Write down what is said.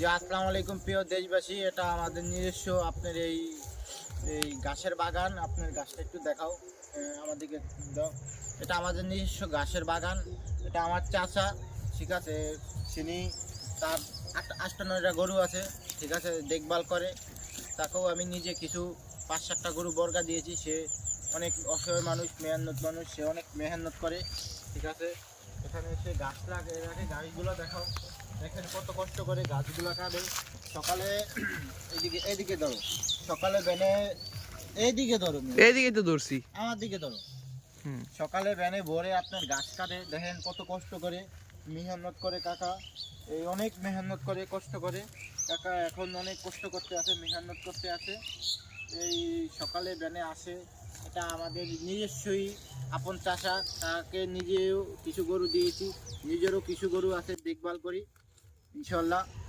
জি আসসালামু আলাইকুম প্রিয় দেশবাসী, এটা আমাদের নিজস্ব আপনার এই এই গাছের বাগান। আপনার গাছটা একটু দেখাও, আমাদেরকে দাও। এটা আমাদের নিজস্ব গাছের বাগান। এটা আমার চাচা, ঠিক আছে, তিনি তার 8-9টা গরু আছে, ঠিক আছে, দেখভাল করে। তাকেও আমি নিজে কিছু 5-7টা গরু বর্গা দিয়েছি। সে অনেক অসহায় মানুষ, মেহনত মানুষ, সে অনেক মেহনত করে, ঠিক আছে। এখানে এসে গাছ রাখে, গাছগুলো দেখাও। দেখেন কত কষ্ট করে গাছগুলো কাটে সকালে। এদিকে এদিকে ধরো, সকালে ভ্যানে এইদিকে ধরো, এইদিকে তো ধরছি। আমার দিকে ধরো। হুম। সকালে ভ্যানে ভরে আপনার গাছ কাটে, দেখেন কত কষ্ট করে মেহনত করে কাকা। এই অনেক মেহনত করে, কষ্ট করে কাকা। এখন অনেক কষ্ট করতে আছে, মেহনত করতে আছে। এই সকালে ভ্যানে আসে। এটা আমাদের নিজস্বই আপন চাষা, তাকে নিজেও কিছু গরু দিয়েছি, নিজেরও কিছু গরু আছে, দেখভাল করি ইনশাল্লাহ।